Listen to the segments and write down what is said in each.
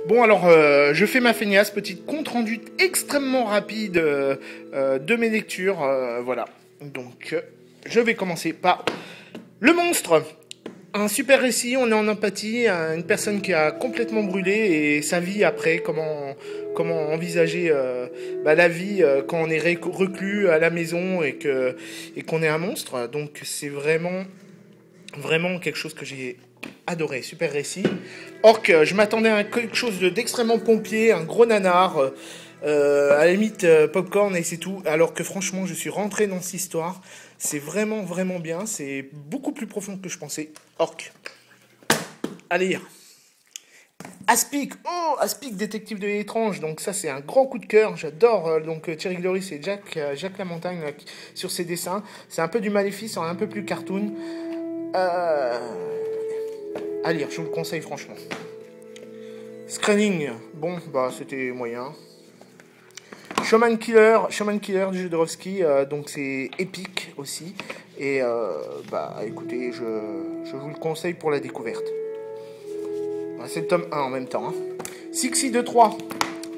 Bon, alors, je fais ma feignasse, petite compte-rendu extrêmement rapide de mes lectures. Voilà. Donc, je vais commencer par Le Monstre. Un super récit, on est en empathie, une personne qui a complètement brûlé et sa vie après, comment envisager la vie quand on est reclus à la maison et qu'on est un monstre. Donc, c'est vraiment quelque chose que j'ai adoré, super récit. Orc, je m'attendais à quelque chose d'extrêmement pompier, un gros nanar, à la limite popcorn et c'est tout. Alors que franchement, je suis rentré dans cette histoire. C'est vraiment bien. C'est beaucoup plus profond que je pensais. Orc. À lire. Aspic, Aspic, détective de l'étrange. Donc ça, c'est un grand coup de cœur. J'adore donc Thierry Gloris et Jacques Lamontagne là, sur ses dessins. C'est un peu du Maléfice, un peu plus cartoon. À lire, je vous le conseille franchement. Screening, bon, c'était moyen. Shaman Killer de Jodorowsky, donc c'est épique aussi. Et écoutez, je vous le conseille pour la découverte. C'est le tome 1 en même temps. Hein. Sixy 2-3.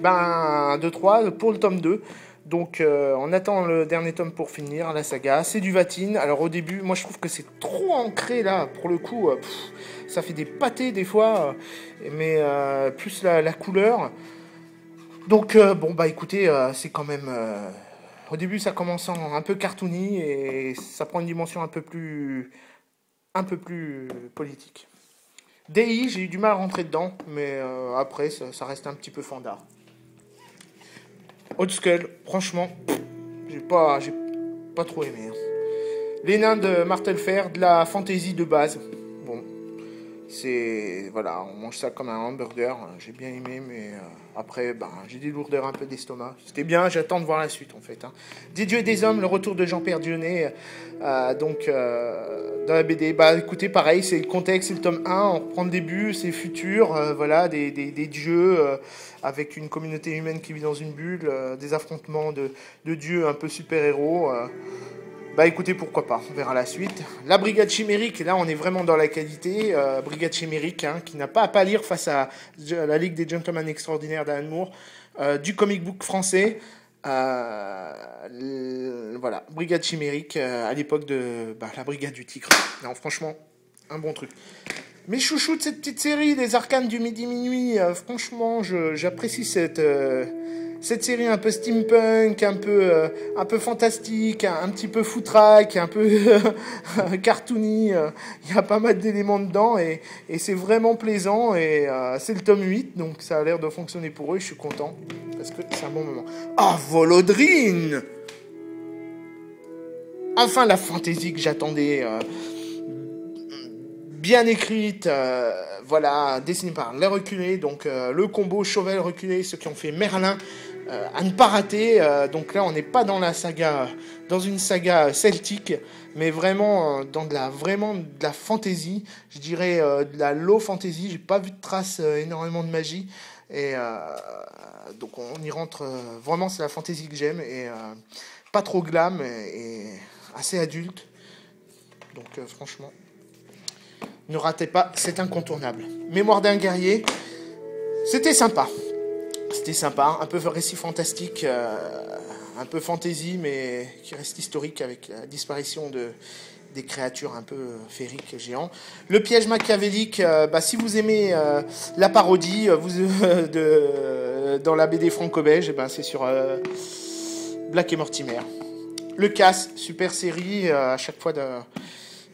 2-3 pour le tome 2. Donc on attend le dernier tome pour finir la saga. C'est du Vatine. Alors au début, moi je trouve que c'est trop ancré là. Pour le coup, ça fait des pâtés des fois. Mais plus la couleur. Donc écoutez, c'est quand même... au début ça commence en un peu cartoony et ça prend une dimension un peu plus politique. DI, j'ai eu du mal à rentrer dedans, mais après ça reste un petit peu fandard. Old Skull, franchement, j'ai pas trop aimé. Hein. Les nains de Martelfer, de la fantasy de base. Bon, c'est... Voilà, on mange ça comme un hamburger. J'ai bien aimé, mais après, j'ai des lourdeurs un peu d'estomac. C'était bien, j'attends de voir la suite, en fait. Hein. Des dieux et des hommes, le retour de Jean-Pierre Dionnet, dans la BD. Écoutez, pareil, c'est le contexte, c'est le tome 1, on reprend le début, c'est futur, des dieux... avec une communauté humaine qui vit dans une bulle, des affrontements de dieux un peu super-héros. Écoutez, pourquoi pas, on verra la suite. La Brigade Chimérique, là on est vraiment dans la qualité. Brigade Chimérique, qui n'a pas à pâlir face à la Ligue des Gentlemen Extraordinaires d'Alan Moore, du comic book français. Voilà, Brigade Chimérique, à l'époque de la Brigade du Tigre. Non, franchement, un bon truc. Mes chouchous de cette petite série, les arcanes du midi-minuit, franchement, j'apprécie cette série un peu steampunk, un peu fantastique, un petit peu foutraque, un peu cartoony. Il y a pas mal d'éléments dedans et c'est vraiment plaisant. Et c'est le tome 8, donc ça a l'air de fonctionner pour eux. Je suis content parce que c'est un bon moment. Volodrine! Enfin, la fantaisie que j'attendais... bien écrite, dessinée par Les Reculés, donc le combo Chauvel Reculé, ceux qui ont fait Merlin, à ne pas rater. Donc là, on n'est pas dans une saga celtique, mais vraiment dans de la fantasy, je dirais de la low fantasy. J'ai pas vu de traces énormément de magie, et donc on y rentre vraiment. C'est la fantasy que j'aime et pas trop glam et assez adulte. Donc franchement. Ne ratez pas, c'est incontournable. Mémoire d'un guerrier, c'était sympa. C'était sympa, un peu récit fantastique, un peu fantasy, mais qui reste historique avec la disparition des créatures un peu féeriques, géants. Le piège machiavélique, si vous aimez la parodie dans la BD franco-belge, c'est sur Black et Mortimer. Le Casse, super série, à chaque fois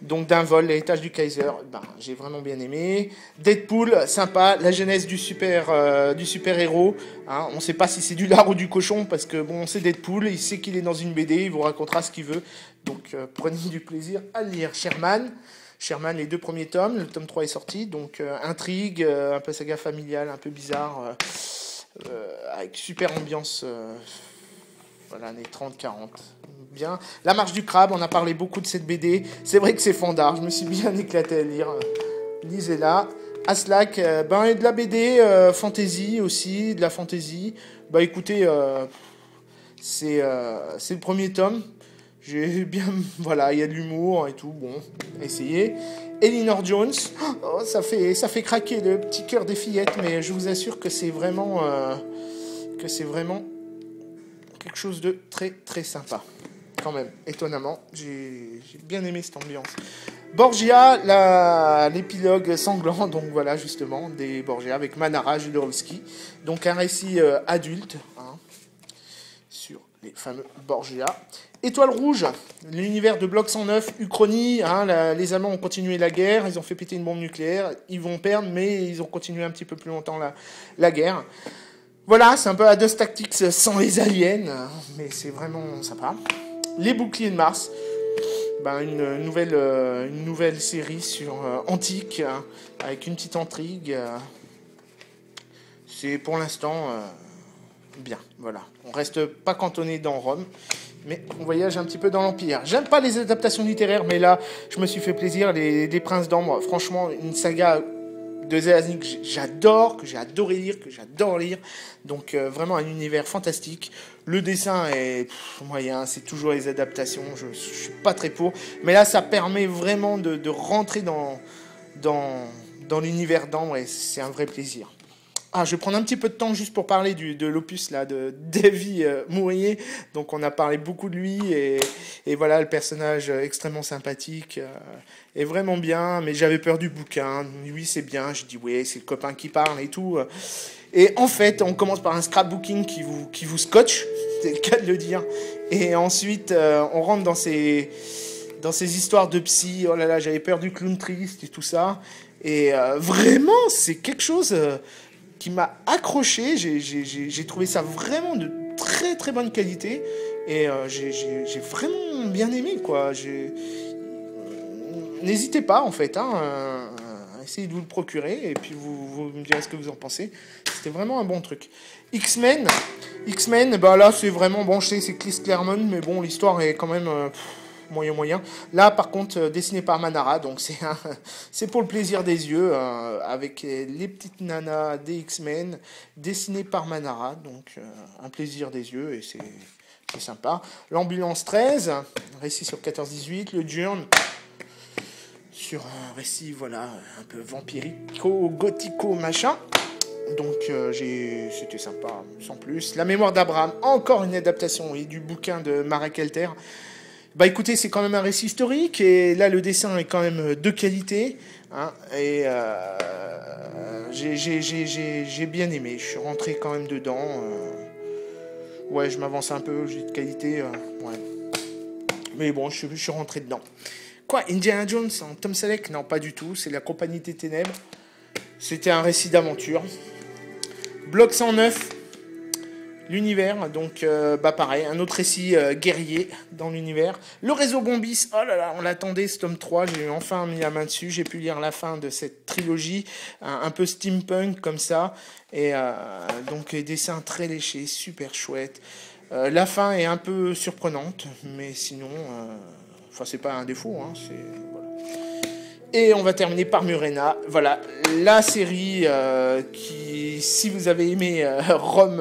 donc d'un vol, l'héritage du Kaiser, j'ai vraiment bien aimé. Deadpool, sympa, la genèse du super-héros. Hein, on ne sait pas si c'est du lard ou du cochon, parce que c'est Deadpool, il sait qu'il est dans une BD, il vous racontera ce qu'il veut. Donc prenez du plaisir à lire. Sherman, les 2 premiers tomes, le tome 3 est sorti, donc intrigue, un peu saga familiale, un peu bizarre, avec super ambiance, années 30-40. Bien. La marche du crabe, on a parlé beaucoup de cette BD. C'est vrai que c'est fandard, je me suis bien éclaté à lire. Lisez-la. Aslak, et de la BD, fantasy aussi, de la fantasy. Écoutez, c'est le premier tome. J'ai bien... Voilà, il y a de l'humour et tout, bon, essayez. Elinor Jones, oh, ça fait craquer le petit cœur des fillettes, mais je vous assure que c'est vraiment quelque chose de très très sympa. Quand même, étonnamment, j'ai bien aimé cette ambiance. Borgia, l'épilogue sanglant, donc voilà justement, des Borgia avec Manara Jodorowsky. Donc un récit adulte, hein, sur les fameux Borgia. Étoile rouge, l'univers de Bloc 109, Uchronie, hein, les Allemands ont continué la guerre, ils ont fait péter une bombe nucléaire, ils vont perdre, mais ils ont continué un petit peu plus longtemps la guerre. Voilà, c'est un peu Ados Tactics sans les aliens, mais c'est vraiment sympa. Les Boucliers de Mars, ben une nouvelle série sur Antique, avec une petite intrigue. C'est pour l'instant bien, voilà. On reste pas cantonné dans Rome, mais on voyage un petit peu dans l'Empire. J'aime pas les adaptations littéraires, mais là, je me suis fait plaisir. Les Princes d'Ambre, franchement, une saga de Zelazny que j'adore, que j'ai adoré lire, que j'adore lire. Donc vraiment un univers fantastique. Le dessin est moyen, c'est toujours les adaptations, je suis pas très pour. Mais là, ça permet vraiment de rentrer dans l'univers d'Ambre et c'est un vrai plaisir. Ah, je vais prendre un petit peu de temps juste pour parler de l'opus là de Davy Mourier. Donc on a parlé beaucoup de lui et voilà, le personnage extrêmement sympathique est vraiment bien. Mais j'avais peur du bouquin. Lui c'est bien. Je dis ouais, c'est le copain qui parle et tout. Et en fait, on commence par un scrapbooking qui vous scotche, c'est le cas de le dire. Et ensuite, on rentre dans ces histoires de psy. Oh là là, j'avais peur du clown triste et tout ça. Et vraiment, c'est quelque chose qui m'a accroché. J'ai trouvé ça vraiment de très très bonne qualité et j'ai vraiment bien aimé quoi. N'hésitez pas en fait, hein, essayez de vous le procurer et puis vous me direz ce que vous en pensez. C'était vraiment un bon truc. X-Men, bah là c'est vraiment bon. Je sais c'est Chris Claremont, mais bon l'histoire est quand même moyen. Là, par contre, dessiné par Manara, donc c'est pour le plaisir des yeux, avec les petites nanas des X-Men, dessiné par Manara, donc un plaisir des yeux, et c'est sympa. L'Ambulance 13, récit sur 14-18, le Diurne, sur un récit, voilà, un peu vampirico, gothico, machin. Donc c'était sympa, sans plus. La mémoire d'Abraham, encore une adaptation et du bouquin de Marek Elter. Bah écoutez, c'est quand même un récit historique et là le dessin est quand même de qualité, hein, et j'ai bien aimé. Je suis rentré quand même dedans. Ouais, je m'avance un peu, j'ai de qualité. Ouais. Mais bon, je suis rentré dedans. Quoi, Indiana Jones en Tom Selleck? Non, pas du tout. C'est la Compagnie des Ténèbres. C'était un récit d'aventure. Bloc 109. L'univers, donc bah pareil, un autre récit guerrier dans l'univers. Le réseau Bombis, oh là là, on l'attendait ce tome 3, j'ai enfin mis la main dessus, j'ai pu lire la fin de cette trilogie, un peu steampunk comme ça, et donc les dessins très léchés, super chouettes. La fin est un peu surprenante, mais sinon, enfin c'est pas un défaut, hein, c'est... Voilà. Et on va terminer par Murena. Voilà, la série qui, si vous avez aimé Rome,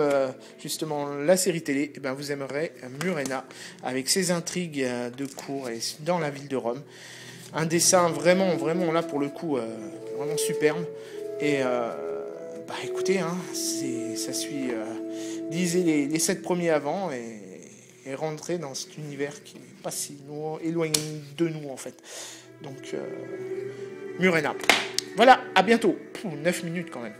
justement la série télé, eh ben vous aimerez Murena, avec ses intrigues de cour et dans la ville de Rome. Un dessin vraiment là pour le coup, vraiment superbe. Et bah écoutez, hein, ça suit, lisez les 7 premiers avant et rentrez dans cet univers qui n'est pas si éloigné de nous en fait. Donc, Murena. Voilà, à bientôt. 9 minutes quand même.